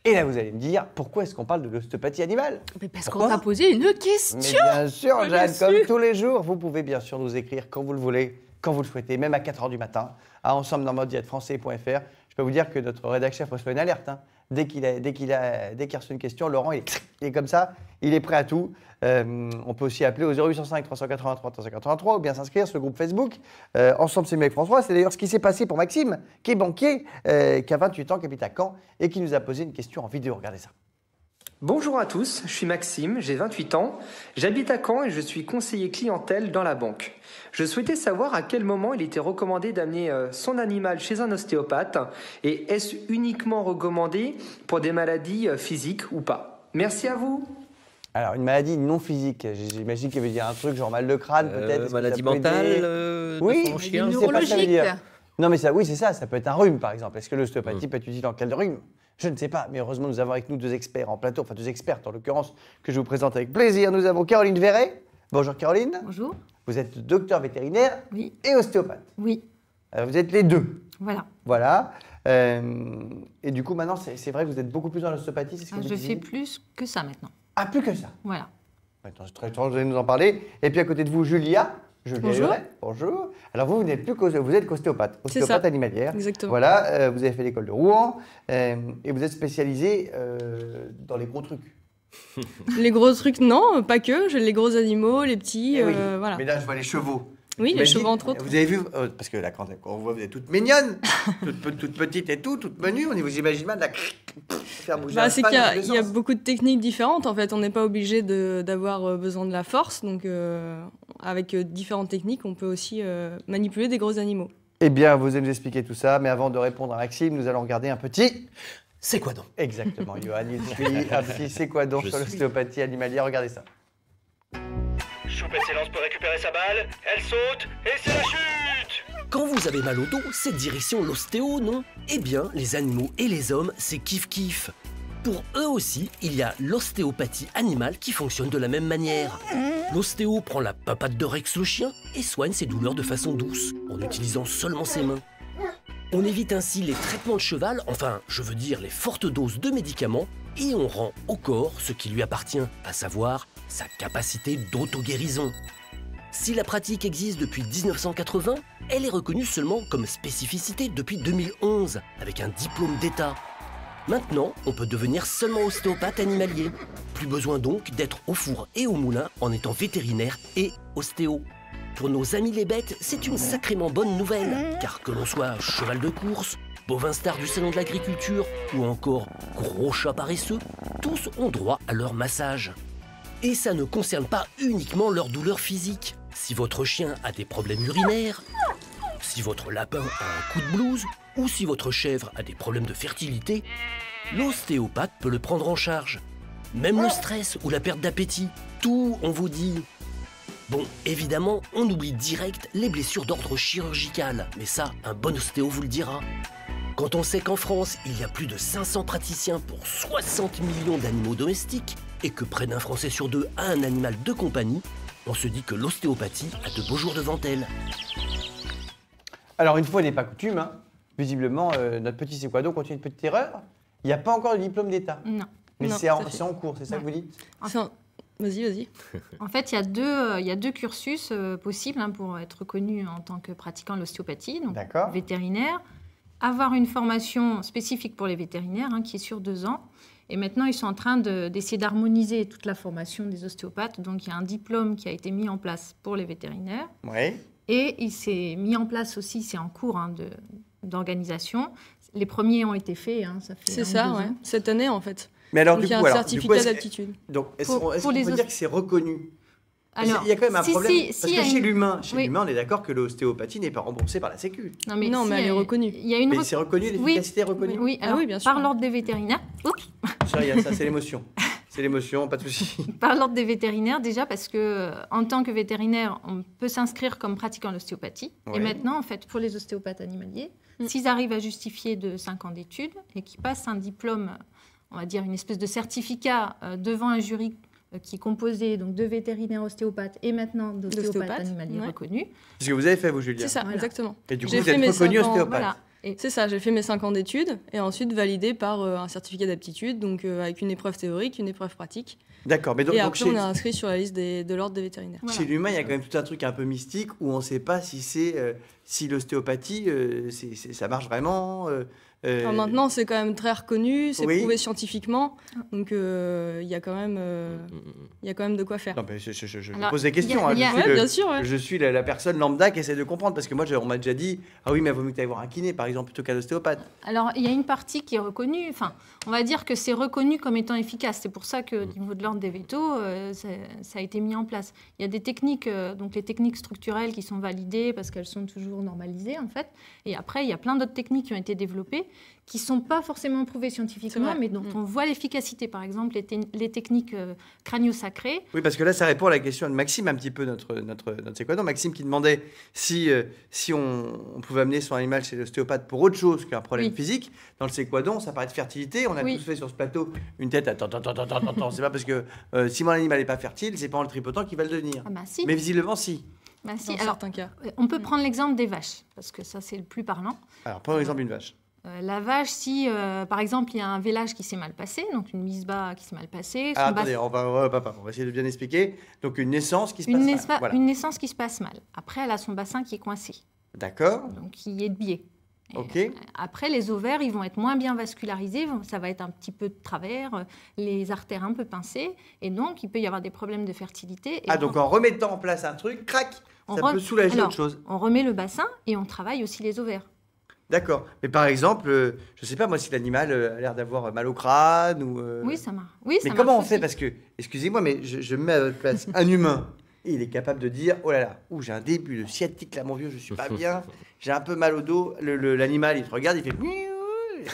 Et là, vous allez me dire, pourquoi est-ce qu'on parle de l'ostéopathie animale? Mais parce qu'on t'a posé une question. Mais bien sûr, Jeanne, comme tous les jours, vous pouvez bien sûr nous écrire quand vous le voulez, quand vous le souhaitez, même à 4h du matin, à ensemble-dans-mode-français.fr. Je peux vous dire que notre rédacteur chef reçoit une alerte. Hein. Dès qu'il reçoit une question, Laurent, il est comme ça, il est prêt à tout. On peut aussi appeler au 0805 383 383 ou bien s'inscrire sur le groupe Facebook. Ensemble, c'est mieux avec François. C'est d'ailleurs ce qui s'est passé pour Maxime, qui est banquier, qui a 28 ans, qui habite à Caen et qui nous a posé une question en vidéo. Regardez ça. Bonjour à tous, je suis Maxime, j'ai 28 ans, j'habite à Caen et je suis conseiller clientèle dans la banque. Je souhaitais savoir à quel moment il était recommandé d'amener son animal chez un ostéopathe et est-ce uniquement recommandé pour des maladies physiques ou pas? Merci à vous. Alors, une maladie non physique, j'imagine qu'il veut dire un truc genre mal de crâne peut-être. Maladie mentale, oui, de son chien. je sais pas ce que ça veut dire. Non mais ça, oui c'est ça peut être un rhume par exemple. Est-ce que l'ostéopathie peut être utile en cas de rhume? Je ne sais pas, mais heureusement nous avons avec nous deux experts en plateau, enfin deux expertes en l'occurrence, que je vous présente avec plaisir. Nous avons Caroline Verret. Bonjour Caroline. Bonjour. Vous êtes docteur vétérinaire et ostéopathe. Oui. Vous êtes les deux. Voilà. Voilà. Et du coup maintenant c'est vrai que vous êtes beaucoup plus dans l'ostéopathie, c'est ce que vous Je disiez. fais plus que ça maintenant. Ah, plus que ça. Voilà. Attends, c'est très étrange, vous allez nous en parler. Et puis à côté de vous, Julia. Bonjour. Bonjour. Alors vous n'êtes plus vous êtes ostéopathe, ostéopathe animalière. Exactement. Voilà, vous avez fait l'école de Rouen et vous êtes spécialisé dans les gros trucs. Les gros trucs, non, pas que. J'ai les gros animaux, les petits, Oui. voilà. Mais là, je vois les chevaux. Oui, les chevaux entre autres. Vous avez vu, parce que là, quand on voit, vous êtes toute mignonne, toute petite et tout, toute menue, on vous imagine mal de faire bouger un C'est fan qu'il dans tous les y a sens. beaucoup de techniques différentes. En fait, on n'est pas obligé d'avoir besoin de la force. Donc, avec différentes techniques, on peut aussi manipuler des gros animaux. Eh bien, vous allez nous expliquer tout ça, mais avant de répondre à Maxime, nous allons regarder un petit... C'est quoi donc? Exactement, Johan, il suit un petit c'est quoi donc sur l'ostéopathie animalière, regardez ça. Choupette s'élance pour récupérer sa balle, elle saute et c'est la chute. Quand vous avez mal au dos, c'est direction l'ostéo, non? Eh bien, les animaux et les hommes, c'est kiff-kiff. Pour eux aussi, il y a l'ostéopathie animale qui fonctionne de la même manière. L'ostéo prend la papate de Rex le chien et soigne ses douleurs de façon douce, en utilisant seulement ses mains. On évite ainsi les traitements de cheval, enfin, je veux dire les fortes doses de médicaments, et on rend au corps ce qui lui appartient, à savoir sa capacité d'auto-guérison. Si la pratique existe depuis 1980, elle est reconnue seulement comme spécificité depuis 2011, avec un diplôme d'État. Maintenant, on peut devenir seulement ostéopathe animalier. Plus besoin donc d'être au four et au moulin en étant vétérinaire et ostéo. Pour nos amis les bêtes, c'est une sacrément bonne nouvelle, car que l'on soit cheval de course, bovin star du salon de l'agriculture ou encore gros chat paresseux, tous ont droit à leur massage. Et ça ne concerne pas uniquement leur douleur physique. Si votre chien a des problèmes urinaires, si votre lapin a un coup de blues, ou si votre chèvre a des problèmes de fertilité, l'ostéopathe peut le prendre en charge. Même le stress ou la perte d'appétit, tout on vous dit. Bon, évidemment, on oublie direct les blessures d'ordre chirurgical, mais ça, un bon ostéo vous le dira. Quand on sait qu'en France, il y a plus de 500 praticiens pour 60 millions d'animaux domestiques, et que près d'un Français sur deux a un animal de compagnie, on se dit que l'ostéopathie a de beaux jours devant elle. Alors une fois n'est pas coutume, hein, visiblement notre petit c'est quoi donc continue une petite erreur. Il n'y a pas encore de diplôme d'État. Non. Mais Non, c'est en, tout à fait. c'est en cours, c'est ça que vous dites? Vas-y. En fait, il y a deux cursus possibles pour être reconnu en tant que pratiquant de l'ostéopathie. Donc, D'accord. vétérinaire, avoir une formation spécifique pour les vétérinaires qui est sur 2 ans. Et maintenant, ils sont en train d'essayer d'harmoniser toute la formation des ostéopathes. Donc, il y a un diplôme qui a été mis en place pour les vétérinaires. Oui. Et il s'est mis en place aussi, c'est en cours d'organisation. Les premiers ont été faits, ça fait C'est 1 ou ça, 2 ouais. ans. Cette année, en fait. Mais alors Donc, du il y a coup, un alors, certificat est-ce- d'aptitude. Donc est-ce Pour qu'on les peut dire que c'est reconnu? Alors, Il y a quand même un si- problème. si- parce si, il y que a chez une- l'humain, Oui. on est d'accord que l'ostéopathie n'est pas remboursée par la Sécu. Non, Non, si, mais elle est reconnue. Il y a une Mais c'est reconnu, l'efficacité est reconnue. Oui, alors, oui, bien sûr. par l'ordre des vétérinaires. Oups. Ça, il y a ça, c'est l'émotion. C'est l'émotion, pas de souci. Par l'ordre des vétérinaires, déjà, parce que en tant que vétérinaire, on peut s'inscrire comme pratiquant l'ostéopathie. Oui. Et maintenant, en fait, pour les ostéopathes animaliers, s'ils arrivent à justifier de 5 ans d'études et qu'ils passent un diplôme, on va dire une espèce de certificat devant un jury qui est composé donc, de vétérinaires ostéopathes et maintenant d'ostéopathes D'ostéopathes, animaliers ouais. reconnus. C'est ce que vous avez fait, vous, Julia. C'est ça, Voilà. exactement. Et du coup, J'ai vous fait êtes mes reconnu 5 ans, ostéopathe. Voilà. C'est ça, j'ai fait mes 5 ans d'études et ensuite validé par un certificat d'aptitude, donc avec une épreuve théorique, une épreuve pratique. D'accord, mais donc, Et donc après, on est inscrit sur la liste de l'ordre des vétérinaires. Voilà. chez l'humain, il y a quand même tout un truc un peu mystique où on ne sait pas si si l'ostéopathie, ça marche vraiment. Alors maintenant, c'est quand même très reconnu, c'est Oui. prouvé scientifiquement, donc il y a quand même de quoi faire. Non, mais je Alors, pose des questions. il y a- Je suis Ouais, bien sûr. Ouais. je suis la personne lambda qui essaie de comprendre parce que moi, on m'a déjà dit ah oui, mais il vaut mieux que tu ailles voir un kiné, par exemple, plutôt qu'un ostéopathe. Alors, il y a une partie qui est reconnue, enfin, on va dire que c'est reconnu comme étant efficace. C'est pour ça qu'au niveau de l'ordre des vétos, ça a été mis en place. Il y a des techniques, donc les techniques structurelles qui sont validées parce qu'elles sont toujours normalisées, en fait. Et après, il y a plein d'autres techniques qui ont été développées qui ne sont pas forcément prouvées scientifiquement, C'est vrai. mais dont on voit l'efficacité. Par exemple, les techniques crânio-sacrées. Oui, parce que là, ça répond à la question de Maxime un petit peu, notre séquadon. Maxime qui demandait si on pouvait amener son animal chez l'ostéopathe pour autre chose qu'un problème Oui. physique. Dans le séquadon, ça paraît de fertilité. On a Oui. tous fait sur ce plateau une tête. Attends. C'est pas parce que si mon animal n'est pas fertile, c'est pas en le tripotant qu'il va le devenir. Ah bah si. Mais visiblement, si. Bah si. Dans Alors, certains cas. on peut prendre l'exemple des vaches, parce que ça, c'est le plus parlant. Alors, prenons l'exemple d'une vache. La vache, si par exemple il y a un vélage qui s'est mal passé, donc une mise bas qui s'est mal passée, son Ah, bassin- attendez, on va essayer de bien expliquer. Donc, une naissance qui se passe une, mal. naissa- Voilà. une naissance qui se passe mal. Après, elle a son bassin qui est coincé, D'accord. donc qui est de biais. Et, Ok. après, les ovaires, ils vont être moins bien vascularisés, ça va être un petit peu de travers, les artères un peu pincées, et donc il peut y avoir des problèmes de fertilité. Et Ah, donc en remettant en place un truc, crac, on ça re- peut soulager Alors, autre chose. on remet le bassin et on travaille aussi les ovaires. D'accord. Mais par exemple, je sais pas moi si l'animal a l'air d'avoir mal au crâne ou. Oui, ça marche. Oui, Mais ça comment on marche fait? aussi. Parce que, excusez-moi, mais je me mets à votre place. Un humain, il est capable de dire oh là là, j'ai un début de sciatique là, mon vieux, je suis pas bien, j'ai un peu mal au dos. L'animal, il te regarde, il fait.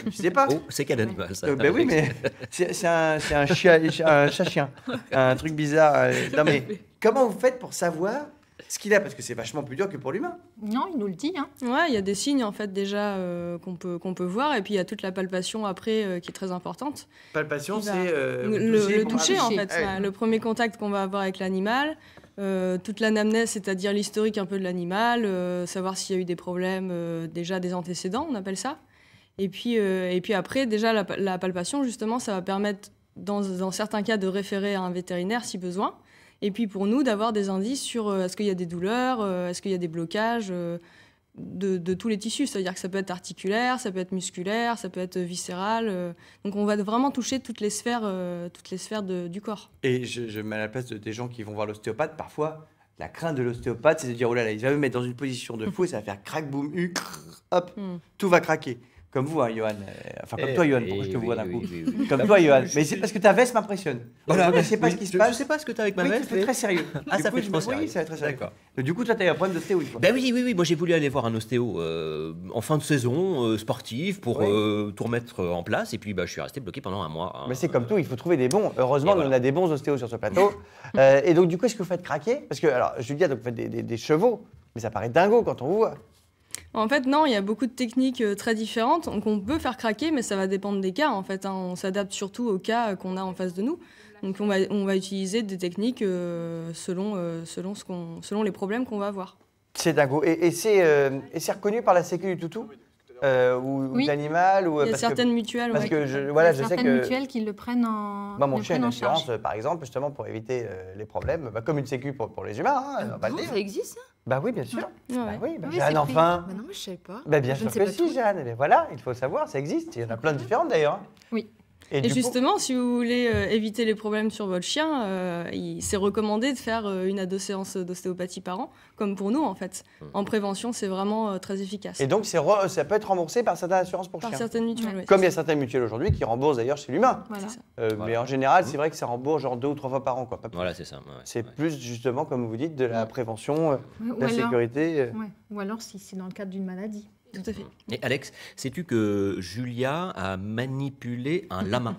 Je sais pas. Oh, c'est quel animal ça? Ben oui, mais c'est un chat-chien. Un truc bizarre. Non, mais comment vous faites pour savoir ce qu'il a? Parce que c'est vachement plus dur que pour l'humain. Non, il nous le dit. Hein. Ouais, il y a des signes en fait déjà qu'on peut voir, et puis il y a toute la palpation après qui est très importante. Palpation, Il va- c'est. vous Le touchez pour toucher en toucher. fait, Ah oui. ouais, le premier contact qu'on va avoir avec l'animal, toute l'anamnèse, c'est-à-dire l'historique un peu de l'animal, savoir s'il y a eu des problèmes, déjà des antécédents, on appelle ça. Et puis après, déjà la palpation, justement, ça va permettre dans certains cas de référer à un vétérinaire si besoin. Et puis pour nous, d'avoir des indices sur est-ce qu'il y a des douleurs, est-ce qu'il y a des blocages de tous les tissus. C'est-à-dire que ça peut être articulaire, ça peut être musculaire, ça peut être viscéral. Donc on va vraiment toucher toutes les sphères du corps. Et je mets à la place des gens qui vont voir l'ostéopathe. Parfois, la crainte de l'ostéopathe, c'est de dire oh là là, il va me mettre dans une position de fou et ça va faire crac, boum, hop, tout va craquer. Comme vous, hein, Johan. Enfin, comme toi, Johan, pourquoi je te vois d'un coup. Comme toi, Johan. Mais c'est parce que ta veste m'impressionne. Voilà, Je ne sais pas ce qui se passe. Je sais pas ce que tu as avec ma Oui, veste. ça fait mais- très sérieux. Ah, Du ça coup, fait je trop me- sérieux. Oui, ça fait très sérieux. D'accord. Donc, du coup, toi, tu as eu un problème d'ostéo une fois. Ben oui, moi j'ai voulu aller voir un ostéo en fin de saison sportive pour Oui. tout remettre en place et puis je suis resté bloqué pendant un mois. hein. Mais c'est comme tout, il faut trouver des bons. Heureusement, Et voilà. on a des bons ostéos sur ce plateau. Et donc, du coup, est-ce que vous faites craquer? Parce que, alors, Julia, donc, vous faites des chevaux, mais ça paraît dingo quand on vous voit. En fait, non, il y a beaucoup de techniques très différentes. Donc on peut faire craquer, mais ça va dépendre des cas. En fait, hein. On s'adapte surtout aux cas qu'on a en face de nous. Donc on va utiliser des techniques selon les problèmes qu'on va avoir. C'est dingo. Et c'est reconnu par la Sécu du toutou ou Oui. d'animal ou Il y a parce que- certaines mutuelles. Parce ouais. que je Il y a sais certaines que mutuelles qui le prennent en, moi, mon le chien a prennent une en charge. assurance, par exemple, justement pour éviter les problèmes, comme une Sécu pour les humains, hein, on va le Bon, dire. ça existe, ça? Bah oui, bien sûr. Ouais, Bah ouais. oui, bah, Oui, Jeanne, c'est pris. enfin. Bah non, moi, je savais pas. Bah, bien Je sûr ne sais que pas si, tout. Jeanne. Mais voilà, il faut savoir, ça existe. Il y en a plein de différentes d'ailleurs. Oui. Et Et du coup- justement, si vous voulez éviter les problèmes sur votre chien, c'est recommandé de faire une à 2 séances d'ostéopathie par an, comme pour nous en fait. En prévention, c'est vraiment très efficace. Et donc, ça peut être remboursé par certaines assurances pour Par chiens. certaines mutuelles, oui. Comme il y a certaines mutuelles aujourd'hui qui remboursent d'ailleurs chez l'humain. Voilà. C'est ça. Mais Voilà. en général, c'est vrai que ça rembourse genre 2 ou 3 fois par an. Quoi. Pas plus. Voilà, c'est ça. ouais, C'est ouais. plus justement, comme vous dites, de la prévention, Ouais, de la sécurité. ouais. Ou alors si c'est dans le cadre d'une maladie. Tout à fait. Et Alex, sais-tu que Julia a manipulé un lama?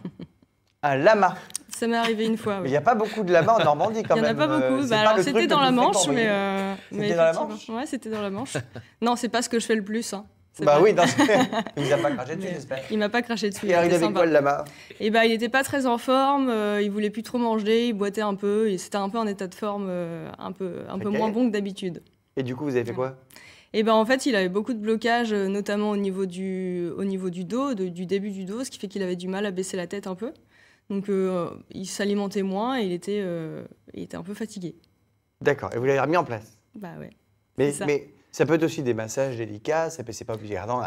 Un lama. Ça m'est arrivé une fois. Mais il oui. n'y a pas beaucoup de lamas en Normandie quand Il n'y en a même. pas beaucoup. C'est Bah, pas alors le c'était truc dans le la plus Manche, fréquent, mais C'était dans la effectivement. Manche Ouais, c'était dans la Manche. Non, c'est pas ce que je fais le plus. Hein. C'est Bah vrai. oui, il nous a pas craché dessus, Mais- j'espère. Il m'a pas craché dessus. Et alors, il était avait sympa. quoi le lama? Et bah, il était pas très en forme. Il voulait plus trop manger. Il boitait un peu. Et c'était un peu en état de forme un peu Ok. moins bon que d'habitude. Et du coup, vous avez fait quoi? Et ben en fait, il avait beaucoup de blocages, notamment au niveau du dos, du début du dos, ce qui fait qu'il avait du mal à baisser la tête un peu. Donc il s'alimentait moins et il était un peu fatigué. D'accord, et vous l'avez remis en place. Bah ouais. Mais ça peut être aussi des massages délicats, c'est pas obligé d'ardent.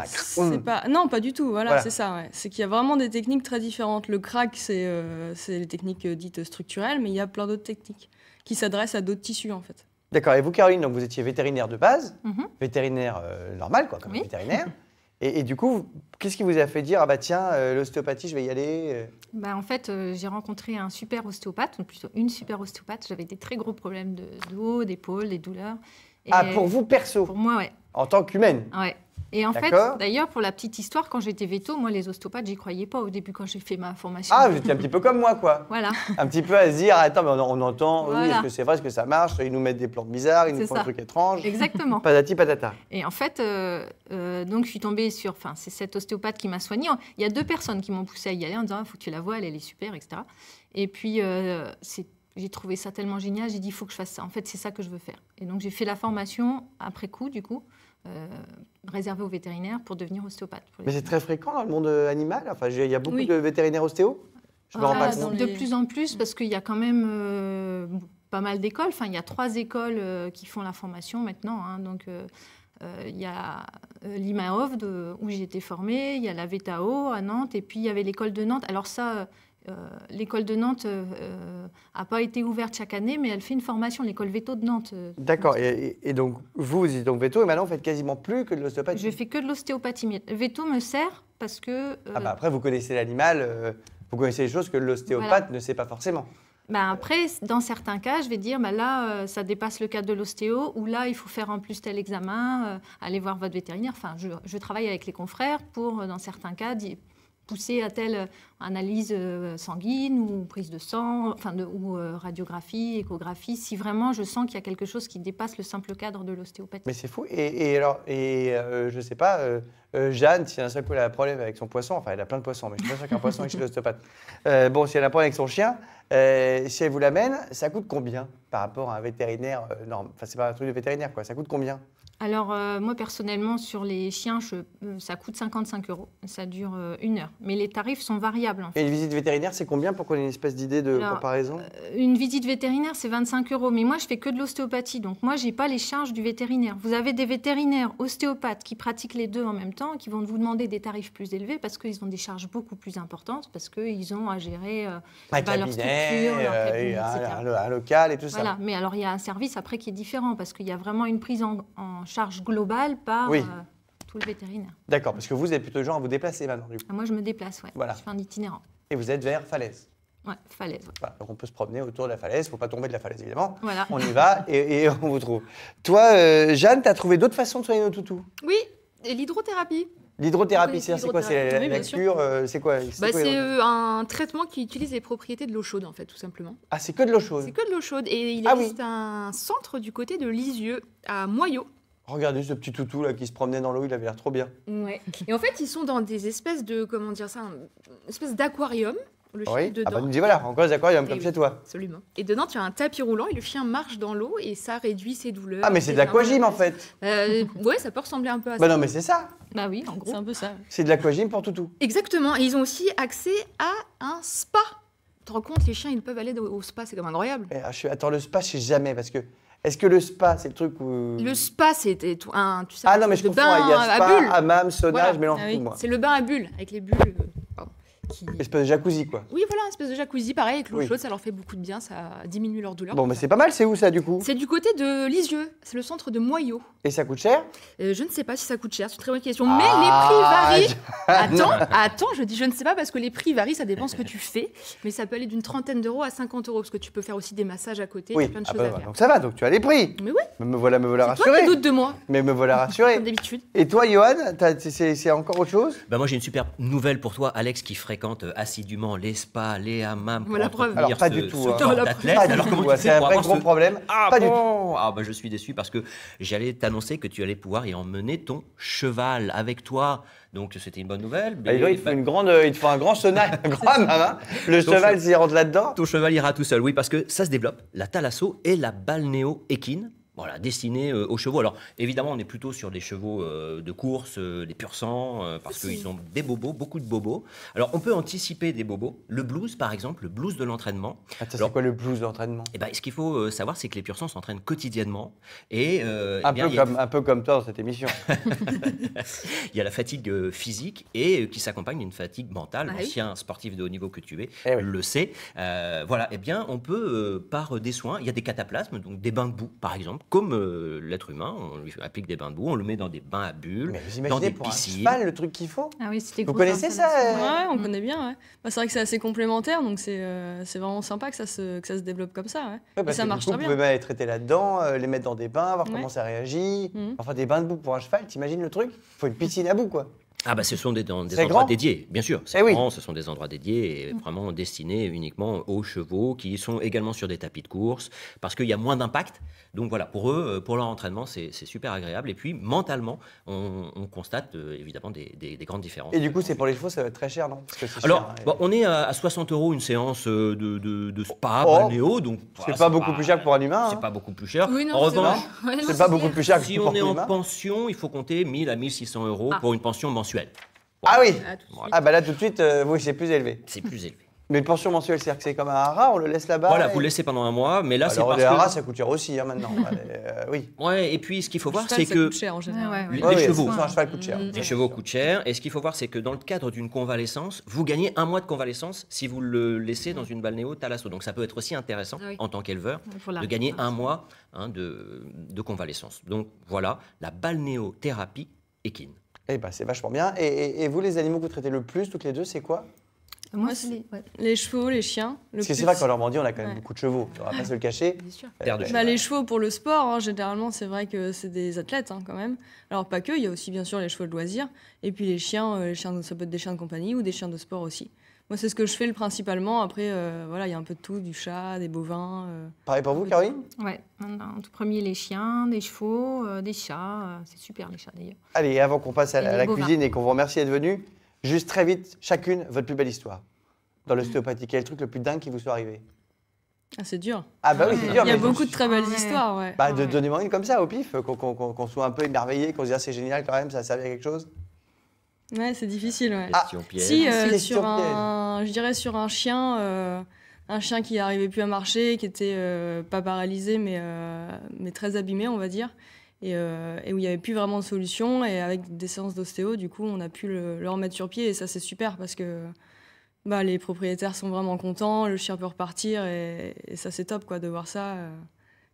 Non, pas du tout, voilà. C'est ça. Ouais. C'est qu'il y a vraiment des techniques très différentes. Le crack, c'est les techniques dites structurelles, mais il y a plein d'autres techniques qui s'adressent à d'autres tissus en fait. D'accord, et vous Caroline, donc vous étiez vétérinaire de base, vétérinaire normal quoi, comme vétérinaire. Et du coup, qu'est-ce qui vous a fait dire, ah bah tiens, l'ostéopathie, je vais y aller En fait, j'ai rencontré un super ostéopathe, ou plutôt une super ostéopathe. J'avais des très gros problèmes de dos, d'épaule, des douleurs. Et pour vous perso? Pour moi, ouais. En tant qu'humaine? Ouais. Et en fait, d'ailleurs, pour la petite histoire, quand j'étais véto, moi, les ostéopathes, j'y croyais pas au début quand j'ai fait ma formation. Ah, vous étiez un petit peu comme moi, quoi. Voilà. Un petit peu à se dire, attends, mais on entend, Voilà. oui, est-ce que c'est vrai, est-ce que ça marche? Ils nous mettent des plantes bizarres, ils nous font des trucs étranges. Exactement. Patati patata. Et en fait, donc je suis tombée sur, c'est cette ostéopathe qui m'a soignée. Il y a 2 personnes qui m'ont poussée à y aller en disant, il faut que tu la vois, elle est super, etc. Et puis, j'ai trouvé ça tellement génial, j'ai dit, il faut que je fasse ça. En fait, c'est ça que je veux faire. Et donc, j'ai fait la formation après coup, du coup, réservée aux vétérinaires pour devenir ostéopathe. Mais c'est très fréquent dans le monde animal? Enfin, il y a beaucoup de vétérinaires ostéos? Je me rends pas compte. De plus en plus, parce qu'il y a quand même pas mal d'écoles. Enfin, il y a 3 écoles qui font la formation maintenant. Hein. Donc, il y a l'IMAOV où j'ai été formée, il y a la VETAO à Nantes, et puis il y avait l'école de Nantes. Alors ça... l'école de Nantes n'a pas été ouverte chaque année, mais elle fait une formation, l'école Veto de Nantes. D'accord. Et donc, vous êtes donc Veto, et maintenant, vous faites quasiment plus que de l'ostéopathie? Je fais que de l'ostéopathie. Mais Veto me sert parce que... après, vous connaissez l'animal, vous connaissez les choses que l'ostéopathe ne sait pas forcément. Après, dans certains cas, je vais dire, là, ça dépasse le cadre de l'ostéo, ou là, il faut faire en plus tel examen, aller voir votre vétérinaire. Enfin, je travaille avec les confrères pour, dans certains cas, pousser à telle analyse sanguine ou prise de sang, ou radiographie, échographie, si vraiment je sens qu'il y a quelque chose qui dépasse le simple cadre de l'ostéopathie. Mais c'est fou. Je sais pas, Jeanne, si un seul coup elle a un problème avec son poisson, enfin elle a plein de poissons, mais je suis pas sûr qu'un poisson est chez l'ostéopathe. Si elle a un problème avec son chien, si elle vous l'amène, ça coûte combien par rapport à un vétérinaire normal? Enfin, c'est pas un truc de vétérinaire, quoi. Ça coûte combien? Alors, moi, personnellement, sur les chiens, ça coûte 55 €. Ça dure 1 heure. Mais les tarifs sont variables. En fait. Et une visite vétérinaire, c'est combien pour qu'on ait une espèce d'idée de comparaison? Une visite vétérinaire, c'est 25 €. Mais moi, je fais que de l'ostéopathie. Donc, moi, je n'ai pas les charges du vétérinaire. Vous avez des vétérinaires ostéopathes qui pratiquent les deux en même temps, qui vont vous demander des tarifs plus élevés parce qu'ils ont des charges beaucoup plus importantes, parce qu'ils ont à gérer leur structure, leur cabinet, etc. Un local et tout ça. Voilà. Mais alors, il y a un service après qui est différent parce qu'il y a vraiment une prise en charge globale par tout le vétérinaire. D'accord, parce que vous êtes plutôt genre à vous déplacer maintenant, du coup. Moi, je me déplace, ouais. Voilà. Je fais un itinérant. Et vous êtes vers Falaise. Ouais, Falaise. Ouais. Voilà, donc on peut se promener autour de la falaise, il ne faut pas tomber de la falaise, évidemment. Voilà. On y va et on vous trouve. Toi, Jeanne, tu as trouvé d'autres façons de soigner nos toutous? Oui, et l'hydrothérapie. L'hydrothérapie, c'est quoi? C'est la cure? C'est quoi? C'est un traitement qui utilise les propriétés de l'eau chaude, en fait, tout simplement. Ah, c'est que de l'eau chaude? C'est que de l'eau chaude. Et il existe un centre du côté de Lisieux, à Moyaux. Regardez ce petit toutou là qui se promenait dans l'eau, il avait l'air trop bien. Ouais. Et en fait, ils sont dans des espèces de, comment dire ça, une espèce d'aquarium. Le chien dedans. Ah bah, nous dit voilà, encore des aquariums comme chez toi. Absolument. Et dedans, tu as un tapis roulant et le chien marche dans l'eau et ça réduit ses douleurs. Ah, mais c'est de l'aquagym en fait. Ouais, ça peut ressembler un peu à ça. Bah non, mais c'est ça. Bah oui, en gros. C'est un peu ça. C'est de l'aquagym pour toutou. Exactement. Et ils ont aussi accès à un spa. Tu te rends compte, les chiens, ils peuvent aller au spa, c'est comme incroyable. Attends, le spa, je sais jamais parce que. Est-ce que le spa, c'est le truc où... Le spa, c'est tu sais, non, mais je confonds, il y a spa, hammam, sauna, je mélange tout, moi. C'est le bain à bulles, avec les bulles... Espèce de jacuzzi, quoi. Oui, voilà, une espèce de jacuzzi, pareil, avec l'eau chaude, ça leur fait beaucoup de bien, ça diminue leur douleur. Bon, mais c'est pas mal, c'est où ça, du coup? C'est du côté de Lisieux, c'est le centre de Moyaux. Et ça coûte cher? Je ne sais pas si ça coûte cher, c'est une très bonne question, mais les prix varient. Attends, je dis je ne sais pas parce que les prix varient, ça dépend ce que tu fais, mais ça peut aller d'une trentaine d'euros à 50 €, parce que tu peux faire aussi des massages à côté, il y a plein de choses à faire. Donc ça va, donc tu as les prix. Mais oui. Me voilà rassuré. C'est toi qui doutes de moi. Mais me voilà rassuré. Comme d'habitude. Et toi, Johan, c'est encore autre chose? Moi, j'ai une super nouvelle pour toi, Alex, qui fréquente assidûment les spas, les hammams. Voilà, preuve. Alors, pas du tout. Alors, comment tu c'est un vrai gros problème. Pas du tout. Ah, bah, je suis déçu parce que j'allais t'annoncer que tu allais pouvoir y emmener ton cheval avec toi. Donc, c'était une bonne nouvelle. Il te faut un grand sauna, un grand hammam. Le cheval, s'il rentre là-dedans. Ton cheval ira tout seul, oui, parce que ça se développe. La thalasso et la balnéo-équine. Voilà, destiné aux chevaux. Alors, évidemment, on est plutôt sur des chevaux de course, des pur sang, parce qu'ils ont des bobos, beaucoup de bobos. Alors, on peut anticiper des bobos. Le blues, par exemple, le blues de l'entraînement. Attends, c'est quoi le blues de l'entraînement? Eh ben, ce qu'il faut savoir, c'est que les pur sang s'entraînent quotidiennement. Et, un peu comme toi dans cette émission. il y a la fatigue physique et qui s'accompagne d'une fatigue mentale. Ah oui. L'ancien sportif de haut niveau que tu es oui. le sait. Voilà, eh bien, on peut, par des soins, il y a des cataplasmes, donc des bains de boue, par exemple. Comme l'être humain, on lui applique des bains de boue, on le met dans des bains à bulles, Mais vous dans imaginez des pour un piscines. cheval le truc qu'il faut? Ah oui, c'était Vous grosse connaissez ça installation. Ouais, on connaît bien. Ouais. Bah, c'est vrai que c'est assez complémentaire, donc c'est vraiment sympa que ça se développe comme ça. Ouais. Ouais, Et parce ça que marche du coup, très vous bien. pouvez les traiter là-dedans, les mettre dans des bains, voir Ouais. comment ça réagit. Mhm. Enfin, des bains de boue pour un cheval, t'imagines le truc? Il faut une piscine à boue, quoi. Ah bah ce sont des C'est endroits grand dédiés, bien sûr. C'est Eh oui. grand, ce sont des endroits dédiés et vraiment destinés uniquement aux chevaux qui sont également sur des tapis de course parce qu'il y a moins d'impact. Donc voilà, pour eux, pour leur entraînement, c'est super agréable. Et puis mentalement, on constate évidemment des grandes différences. Et du coup, c'est pour les chevaux, ça va être très cher, non? Parce que c'est Alors, cher, hein. bon, on est à 60 € une séance de spa, Oh. balnéo, donc voilà, C'est pas beaucoup plus cher que pour un humain. C'est hein. pas beaucoup plus cher. Oui, non, en c'est revanche, vrai. Ouais, non, C'est pas beaucoup clair. plus cher que si pour on est un en humain. pension, il faut compter 1000 à 1600 € Ah. pour une pension mensuelle. Ah oui. Ah, tout de suite. Ah bah là, tout de suite, oui, c'est plus élevé. C'est plus élevé. Mais une pension mensuelle, c'est-à-dire que c'est comme un haras, on le laisse là-bas. Voilà, et- vous le laissez pendant un mois, mais là, c'est Alors, parce les haras, que... ça coûte cher aussi, hein, maintenant. Oui. Ouais, et puis ce qu'il faut voir, Cheval, c'est ça que coûte cher en général. Ouais, ouais, Les ouais. Oui, chevaux. Un cheval coûte cher. les chevaux coûtent cher, et ce qu'il faut voir, c'est que dans le cadre d'une convalescence, vous gagnez un mois de convalescence si vous le laissez dans une balnéo thalasso. Donc ça peut être aussi intéressant, Ah oui. en tant qu'éleveur, Pour la de gagner un récupération. mois de convalescence. Donc voilà, la balnéothérapie équine. Eh ben, c'est vachement bien. Et vous, les animaux que vous traitez le plus, toutes les deux, c'est quoi? Moi, Moi, c'est les... ouais. Les chevaux, les chiens. Le Parce que c'est plus- vrai qu'en Normandie, on a quand même Ouais. beaucoup de chevaux. On va pas se le cacher. Bien sûr. Terre de Bah, cheval. les chevaux pour le sport, hein, généralement, c'est vrai que c'est des athlètes hein, quand même. Alors pas que, il y a aussi bien sûr les chevaux de loisirs. Et puis les chiens, ça peut être des chiens de compagnie ou des chiens de sport aussi. Moi, c'est ce que je fais principalement. Après, voilà, il y a un peu de tout, du chat, des bovins. Pareil pour vous, Caroline? Ouais, en tout premier, les chiens, des chevaux, des chats. C'est super, les chats d'ailleurs. Allez, avant qu'on passe à Et la, les la bovins. cuisine et qu'on vous remercie d'être venus, juste très vite, chacune, votre plus belle histoire. Dans l'ostéopathie, quel est le truc le plus dingue qui vous soit arrivé? Ah, c'est dur. Ah bah oui, c'est dur. Il y a mais- beaucoup de très belles Ouais. histoires, ouais. Bah, Ouais. donnez-moi une comme ça, au pif, qu'on soit un peu émerveillé, qu'on se dise ah, c'est génial quand même, ça servait à quelque chose. Ouais, c'est difficile, ouais. Ah, Question piège. Si, question sur je dirais sur un chien qui n'arrivait plus à marcher, qui était pas paralysé, mais très abîmé, on va dire, et où il n'y avait plus vraiment de solution. Et avec des séances d'ostéo, du coup, on a pu le remettre sur pied. Et ça, c'est super parce que bah, les propriétaires sont vraiment contents, le chien peut repartir, et ça, c'est top quoi, de voir ça.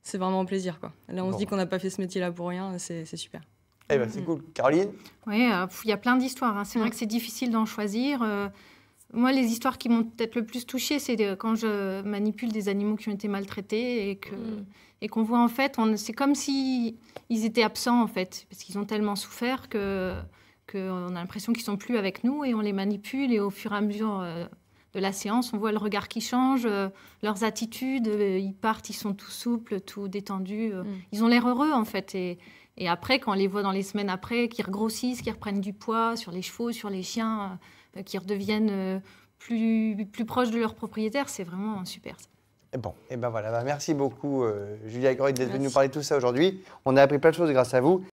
C'est vraiment un plaisir, quoi. Là, on Bon. se dit qu'on n'a pas fait ce métier-là pour rien, c'est super. Eh ben, c'est cool. Caroline? Oui, il y a plein d'histoires. Hein. C'est vrai que c'est difficile d'en choisir. Moi, les histoires qui m'ont peut-être le plus touchée, c'est quand je manipule des animaux qui ont été maltraités et qu'on voit en fait, c'est comme si ils étaient absents en fait, parce qu'ils ont tellement souffert qu'on a l'impression qu'ils sont plus avec nous et on les manipule et au fur et à mesure de la séance, on voit le regard qui change, leurs attitudes, ils partent, ils sont tout souples, tout détendus, ils ont l'air heureux en fait et après, quand on les voit dans les semaines après, qu'ils regrossissent, qu'ils reprennent du poids sur les chevaux, sur les chiens, qu'ils redeviennent plus proches de leurs propriétaires, c'est vraiment super. Et bon, et ben voilà. Bah, merci beaucoup, Julia et Caroline, d'être venues Merci. nous parler de tout ça aujourd'hui. On a appris plein de choses grâce à vous.